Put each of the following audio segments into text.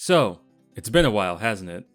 So, it's been a while, hasn't it?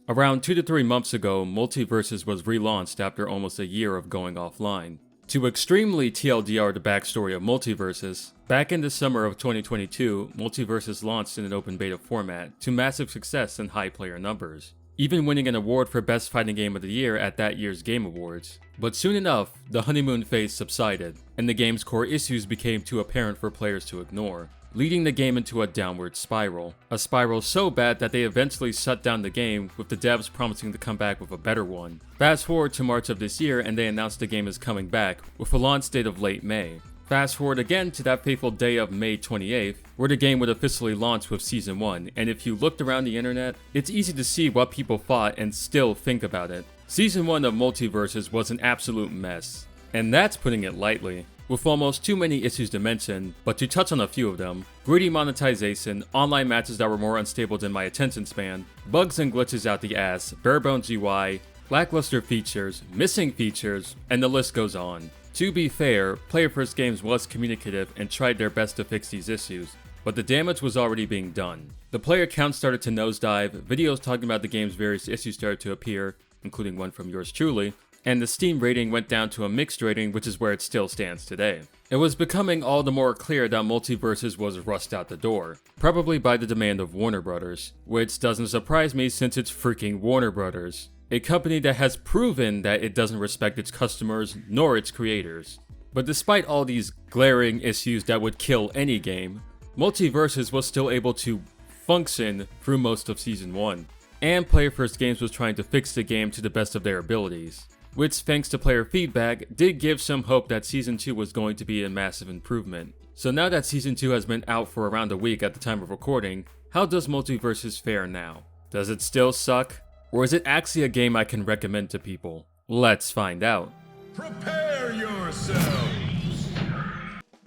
Around 2 to 3 months ago, Multiversus was relaunched after almost a year of going offline. To extremely TLDR the backstory of Multiversus, back in the summer of 2022, Multiversus launched in an open beta format to massive success and high player numbers, even winning an award for Best Fighting Game of the Year at that year's Game Awards. But soon enough, the honeymoon phase subsided, and the game's core issues became too apparent for players to ignore, leading the game into a downward spiral. A spiral so bad that they eventually shut down the game, with the devs promising to come back with a better one. Fast forward to March of this year and they announced the game is coming back, with a launch date of late May. Fast forward again to that fateful day of May 28th, where the game would officially launch with Season 1, and if you looked around the internet, it's easy to see what people thought and still think about it. Season 1 of Multiversus was an absolute mess, and that's putting it lightly, with almost too many issues to mention, but to touch on a few of them: greedy monetization, online matches that were more unstable than my attention span, bugs and glitches out the ass, bare-bones UI, lackluster features, missing features, and the list goes on. To be fair, Player First Games was communicative and tried their best to fix these issues, but the damage was already being done. The player count started to nosedive, videos talking about the game's various issues started to appear, including one from yours truly, and the Steam rating went down to a mixed rating, which is where it still stands today. It was becoming all the more clear that Multiversus was rushed out the door, probably by the demand of Warner Brothers, which doesn't surprise me since it's freaking Warner Brothers, a company that has proven that it doesn't respect its customers nor its creators. But despite all these glaring issues that would kill any game, Multiversus was still able to function through most of Season 1, and Player First Games was trying to fix the game to the best of their abilities, which, thanks to player feedback, did give some hope that Season 2 was going to be a massive improvement. So now that Season 2 has been out for around a week at the time of recording, how does Multiversus fare now? Does it still suck? Or is it actually a game I can recommend to people? Let's find out. Prepare yourselves!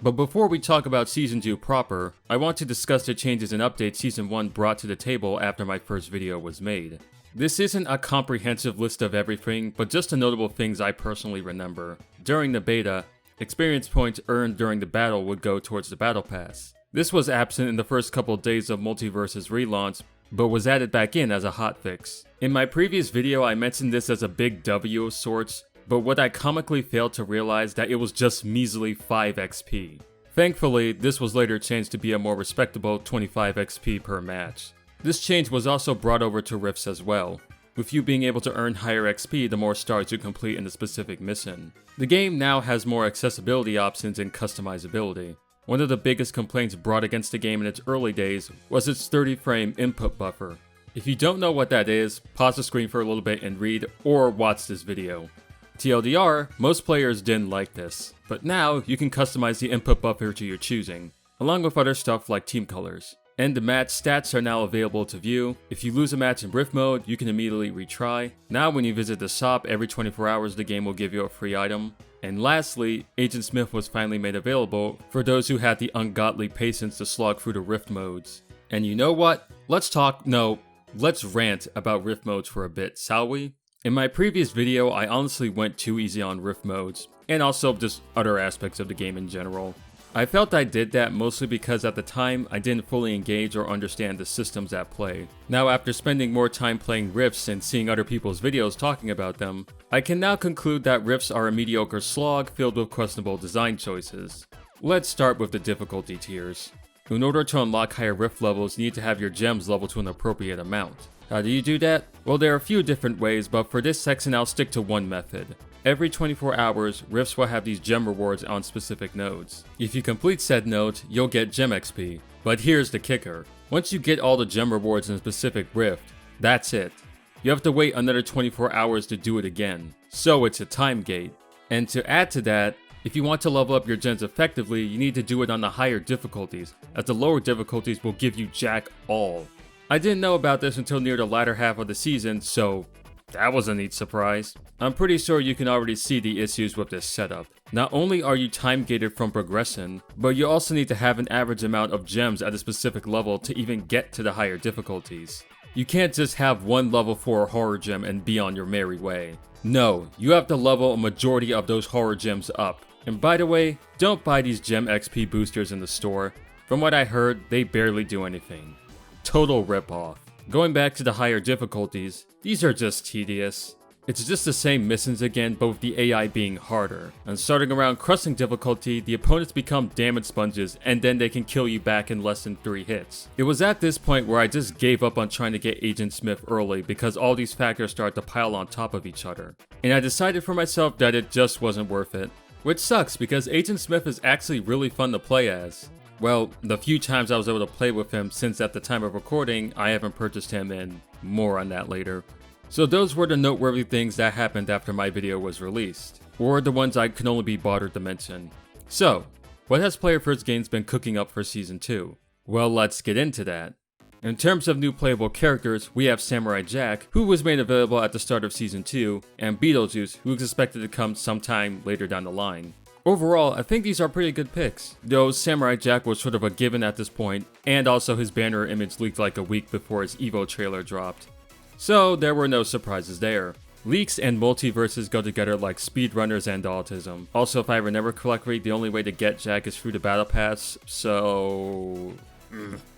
But before we talk about Season 2 proper, I want to discuss the changes and updates Season 1 brought to the table after my first video was made. This isn't a comprehensive list of everything, but just the notable things I personally remember. During the beta, experience points earned during the battle would go towards the battle pass. This was absent in the first couple days of Multiversus relaunch, but was added back in as a hotfix. In my previous video, I mentioned this as a big W of sorts, but what I comically failed to realize that it was just measly 5 XP. Thankfully, this was later changed to be a more respectable 25 XP per match. This change was also brought over to Rifts as well, with you being able to earn higher XP the more stars you complete in a specific mission. The game now has more accessibility options and customizability. One of the biggest complaints brought against the game in its early days was its 30-frame input buffer. If you don't know what that is, pause the screen for a little bit and read, or watch this video. TLDR, most players didn't like this, but now you can customize the input buffer to your choosing, along with other stuff like team colors. End of match stats are now available to view. If you lose a match in Rift mode, you can immediately retry. Now when you visit the shop every 24 hours, the game will give you a free item. And lastly, Agent Smith was finally made available for those who had the ungodly patience to slog through the Rift modes. And you know what? Let's rant about Rift modes for a bit, shall we? In my previous video, I honestly went too easy on Rift modes, and also just other aspects of the game in general. I felt I did that mostly because at the time, I didn't fully engage or understand the systems at play. Now after spending more time playing Rifts and seeing other people's videos talking about them, I can now conclude that Rifts are a mediocre slog filled with questionable design choices. Let's start with the difficulty tiers. In order to unlock higher Rift levels, you need to have your gems leveled to an appropriate amount. How do you do that? Well, there are a few different ways, but for this section I'll stick to one method. Every 24 hours, Rifts will have these gem rewards on specific nodes. If you complete said nodes, you'll get gem XP. But here's the kicker. Once you get all the gem rewards in a specific Rift, that's it. You have to wait another 24 hours to do it again. So it's a time gate. And to add to that, if you want to level up your gems effectively, you need to do it on the higher difficulties, as the lower difficulties will give you jack all. I didn't know about this until near the latter half of the season, so that was a neat surprise. I'm pretty sure you can already see the issues with this setup. Not only are you time gated from progression, but you also need to have an average amount of gems at a specific level to even get to the higher difficulties. You can't just have one level 4 horror gem and be on your merry way. No, you have to level a majority of those horror gems up. And by the way, don't buy these gem XP boosters in the store. From what I heard, they barely do anything. total ripoff. Going back to the higher difficulties, these are just tedious. It's just the same missions again, but with the AI being harder. And starting around crushing difficulty, the opponents become damage sponges and then they can kill you back in less than 3 hits. It was at this point where I just gave up on trying to get Agent Smith early because all these factors start to pile on top of each other. And I decided for myself that it just wasn't worth it. Which sucks because Agent Smith is actually really fun to play as. Well, the few times I was able to play with him since at the time of recording, I haven't purchased him, and more on that later. So those were the noteworthy things that happened after my video was released, or the ones I can only be bothered to mention. So, what has Player First Games been cooking up for Season 2? Well, let's get into that. In terms of new playable characters, we have Samurai Jack, who was made available at the start of Season 2, and Beetlejuice, who is expected to come sometime later down the line. Overall, I think these are pretty good picks, though Samurai Jack was sort of a given at this point, and also his banner image leaked like a week before his Evo trailer dropped. So there were no surprises there. Leaks and Multiversus go together like speedrunners and autism. Also, if I remember correctly, the only way to get Jack is through the battle pass, so...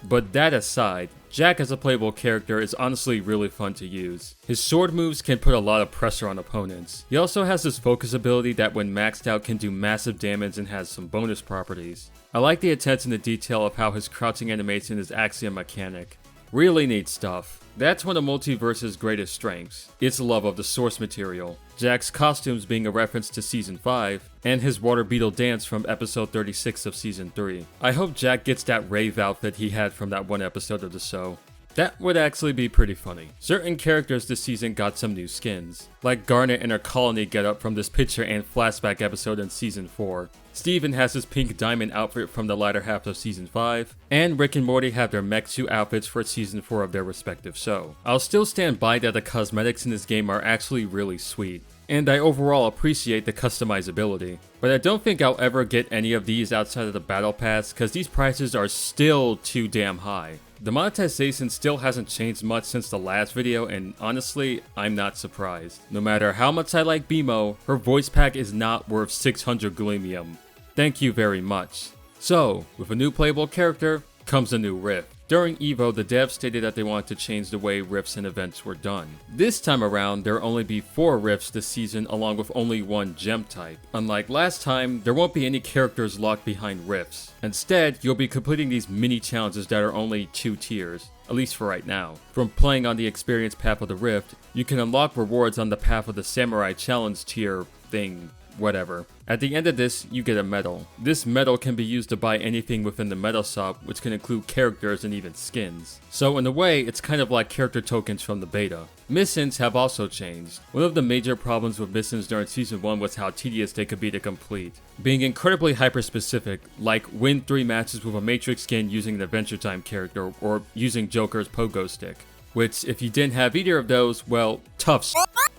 But that aside, Jack as a playable character is honestly really fun to use. His sword moves can put a lot of pressure on opponents. He also has this focus ability that when maxed out can do massive damage and has some bonus properties. I like the attention to detail of how his crouching animation is actually a mechanic. Really neat stuff. That's one of Multiversus' greatest strengths, its love of the source material, Jack's costumes being a reference to Season 5, and his water beetle dance from episode 36 of Season 3. I hope Jack gets that rave outfit he had from that one episode of the show. That would actually be pretty funny. Certain characters this season got some new skins, like Garnet and her colony getup from this picture and flashback episode in Season 4. Steven has his pink diamond outfit from the latter half of Season 5, and Rick and Morty have their mech suit outfits for Season 4 of their respective show. I'll still stand by that the cosmetics in this game are actually really sweet, and I overall appreciate the customizability. But I don't think I'll ever get any of these outside of the Battle Pass because these prices are still too damn high. The monetization still hasn't changed much since the last video, and honestly, I'm not surprised. No matter how much I like BMO, her voice pack is not worth 600 Gleamium. Thank you very much. So, with a new playable character, comes a new rift. During EVO, the devs stated that they wanted to change the way rifts and events were done. This time around, there will only be 4 rifts this season along with only 1 gem type. Unlike last time, there won't be any characters locked behind rifts. Instead, you'll be completing these mini challenges that are only 2 tiers, at least for right now. From playing on the experience path of the rift, you can unlock rewards on the path of the samurai challenge tier thing. Whatever. At the end of this, you get a medal. This medal can be used to buy anything within the medal shop, which can include characters and even skins. So in a way, it's kind of like character tokens from the beta. Missions have also changed. One of the major problems with missions during Season 1 was how tedious they could be to complete. Being incredibly hyper-specific, like win 3 matches with a Matrix skin using an Adventure Time character, or using Joker's pogo stick. Which, if you didn't have either of those, well, tough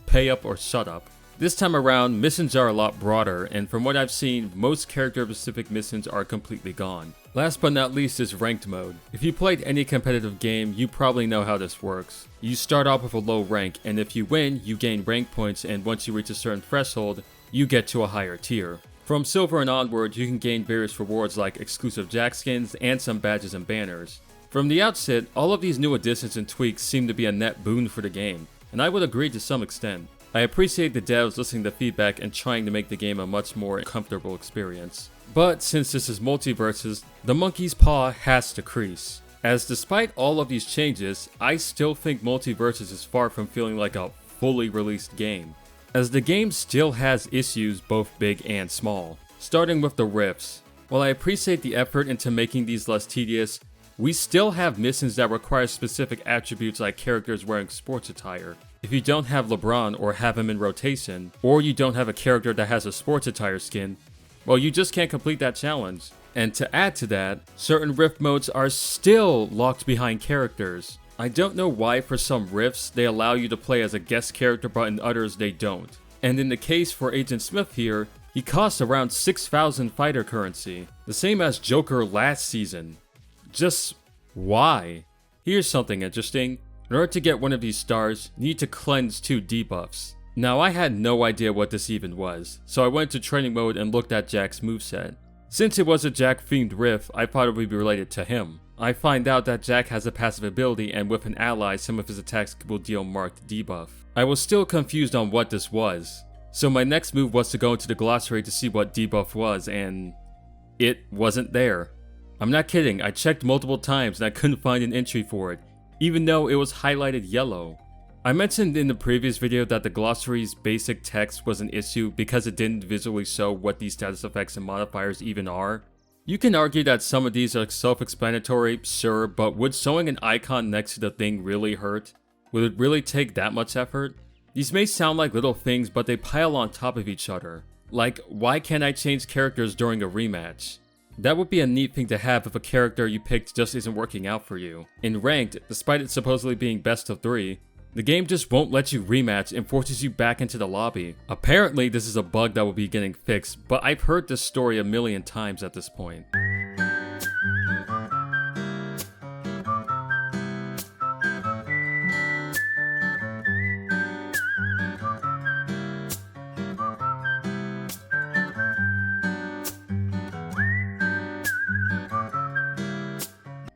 pay up or shut up. This time around, missions are a lot broader, and from what I've seen, most character-specific missions are completely gone. Last but not least is ranked mode. If you played any competitive game, you probably know how this works. You start off with a low rank, and if you win, you gain rank points, and once you reach a certain threshold, you get to a higher tier. From silver and onward, you can gain various rewards like exclusive Jack skins and some badges and banners. From the outset, all of these new additions and tweaks seem to be a net boon for the game, and I would agree to some extent. I appreciate the devs listening to feedback and trying to make the game a much more comfortable experience. But since this is Multiversus, the monkey's paw has to crease. As despite all of these changes, I still think Multiversus is far from feeling like a fully released game, as the game still has issues both big and small. Starting with the rifts. While I appreciate the effort into making these less tedious, we still have missions that require specific attributes like characters wearing sports attire. If you don't have LeBron or have him in rotation, or you don't have a character that has a sports attire skin, well, you just can't complete that challenge. And to add to that, certain rift modes are still locked behind characters. I don't know why for some rifts they allow you to play as a guest character, but in others they don't. And in the case for Agent Smith here, he costs around 6,000 fighter currency, the same as Joker last season. Just why? Here's something interesting. In order to get one of these stars, you need to cleanse 2 debuffs. Now I had no idea what this even was, so I went to training mode and looked at Jack's moveset. Since it was a Jack themed riff, I thought it would be related to him. I find out that Jack has a passive ability, and with an ally, some of his attacks will deal marked debuff. I was still confused on what this was, so my next move was to go into the glossary to see what debuff was, and it wasn't there. I'm not kidding, I checked multiple times and I couldn't find an entry for it, even though it was highlighted yellow. I mentioned in the previous video that the glossary's basic text was an issue because it didn't visually show what these status effects and modifiers even are. You can argue that some of these are self-explanatory, sure, but would showing an icon next to the thing really hurt? Would it really take that much effort? These may sound like little things, but they pile on top of each other. Like, why can't I change characters during a rematch? That would be a neat thing to have if a character you picked just isn't working out for you. In Ranked, despite it supposedly being best of 3, the game just won't let you rematch and forces you back into the lobby. Apparently this is a bug that will be getting fixed, but I've heard this story a million times at this point.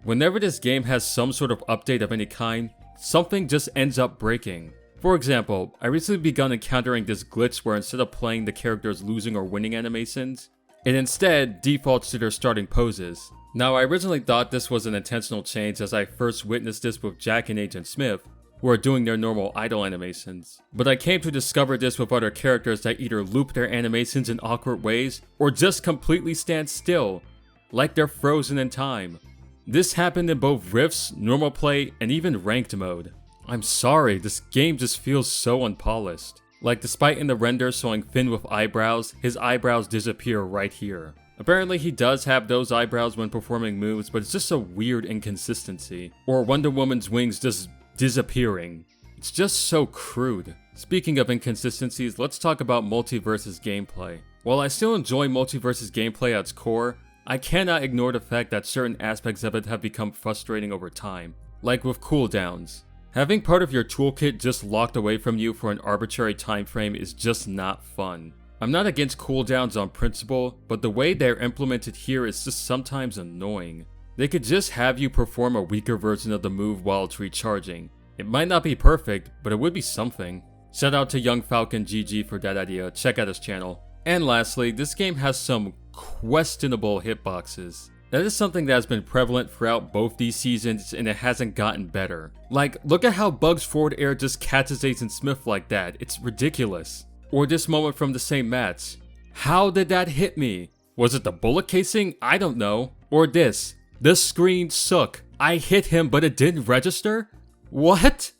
Whenever this game has some sort of update of any kind, something just ends up breaking. For example, I recently begun encountering this glitch where instead of playing the character's losing or winning animations, it instead defaults to their starting poses. Now, I originally thought this was an intentional change as I first witnessed this with Jack and Agent Smith, who are doing their normal idle animations. But I came to discover this with other characters that either loop their animations in awkward ways or just completely stand still, like they're frozen in time. This happened in both Rifts, normal play, and even ranked mode. I'm sorry, this game just feels so unpolished. Like, despite in the render showing Finn with eyebrows, his eyebrows disappear right here. Apparently he does have those eyebrows when performing moves, but it's just a weird inconsistency. Or Wonder Woman's wings just disappearing. It's just so crude. Speaking of inconsistencies, let's talk about Multiversus gameplay. While I still enjoy Multiversus gameplay at its core, I cannot ignore the fact that certain aspects of it have become frustrating over time, like with cooldowns. Having part of your toolkit just locked away from you for an arbitrary time frame is just not fun. I'm not against cooldowns on principle, but the way they're implemented here is just sometimes annoying. They could just have you perform a weaker version of the move while it's recharging. It might not be perfect, but it would be something. Shout out to Young Falcon GG for that idea, check out his channel. And lastly, this game has some questionable hitboxes. That is something that has been prevalent throughout both these seasons, and it hasn't gotten better. Like, look at how Bug's forward air just catches Agent Smith like that, it's ridiculous. Or this moment from the same match. How did that hit me? Was it the bullet casing? I don't know. Or this. The screen shook. I hit him but it didn't register? What?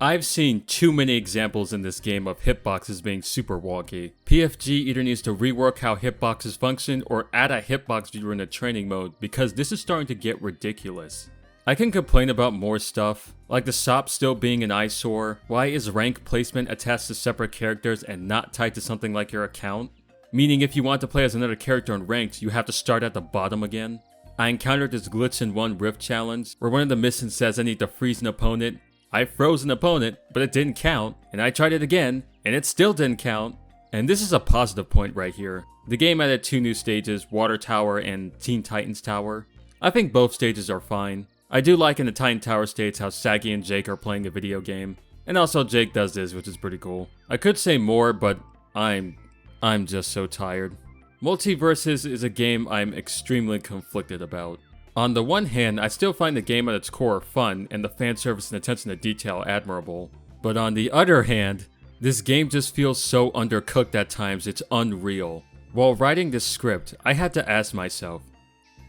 I've seen too many examples in this game of hitboxes being super wonky. PFG either needs to rework how hitboxes function or add a hitbox during the training mode because this is starting to get ridiculous. I can complain about more stuff, like the shop still being an eyesore. Why is rank placement attached to separate characters and not tied to something like your account? Meaning if you want to play as another character in ranked, you have to start at the bottom again. I encountered this glitch in one Rift challenge where one of the missions says I need to freeze an opponent. I froze an opponent, but it didn't count, and I tried it again, and it still didn't count. And this is a positive point right here. The game added 2 new stages, Water Tower and Teen Titans Tower. I think both stages are fine. I do like in the Titan Tower stage how Saggy and Jake are playing a video game, and also Jake does this, which is pretty cool. I could say more, but I'm just so tired. Multiversus is a game I'm extremely conflicted about. On the one hand, I still find the game at its core fun and the fan service and attention to detail admirable. But on the other hand, this game just feels so undercooked at times it's unreal. While writing this script, I had to ask myself,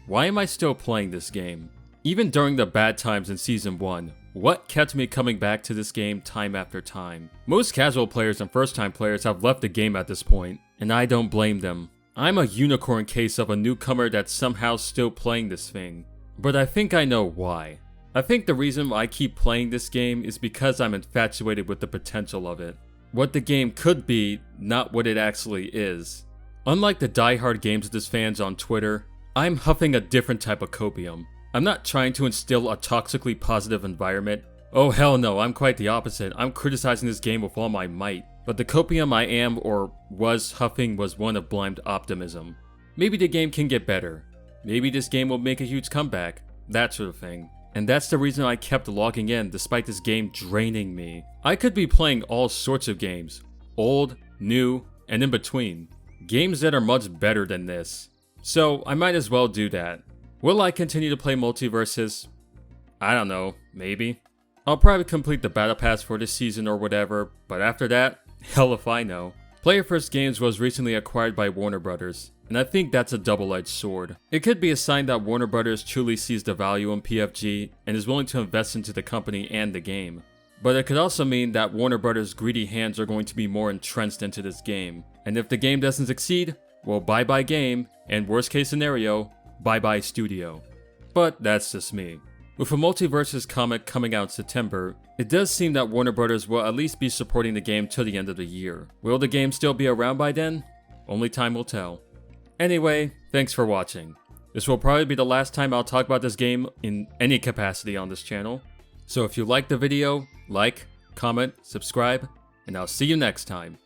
why am I still playing this game? Even during the bad times in Season 1, what kept me coming back to this game time after time? Most casual players and first-time players have left the game at this point, and I don't blame them. I'm a unicorn case of a newcomer that's somehow still playing this thing. But I think I know why. I think the reason why I keep playing this game is because I'm infatuated with the potential of it. What the game could be, not what it actually is. Unlike the diehard games of fans on Twitter, I'm huffing a different type of copium. I'm not trying to instill a toxically positive environment. Oh hell no, I'm quite the opposite. I'm criticizing this game with all my might. But the copium I am or was huffing was one of blind optimism. Maybe the game can get better. Maybe this game will make a huge comeback. that sort of thing. And that's the reason I kept logging in despite this game draining me. I could be playing all sorts of games, old, new, and in between. Games that are much better than this. So I might as well do that. Will I continue to play Multiversus? I don't know, maybe. I'll probably complete the battle pass for this season or whatever, but after that, hell if I know. Player First Games was recently acquired by Warner Brothers, and I think that's a double-edged sword. It could be a sign that Warner Brothers truly sees the value in PFG and is willing to invest into the company and the game. But it could also mean that Warner Brothers' greedy hands are going to be more entrenched into this game. And if the game doesn't succeed, well, bye-bye game, and worst case scenario, bye-bye studio. But that's just me. With a Multiversus comic coming out in September, it does seem that Warner Brothers will at least be supporting the game till the end of the year. Will the game still be around by then? Only time will tell. Anyway, thanks for watching. This will probably be the last time I'll talk about this game in any capacity on this channel. So if you liked the video, like, comment, subscribe, and I'll see you next time.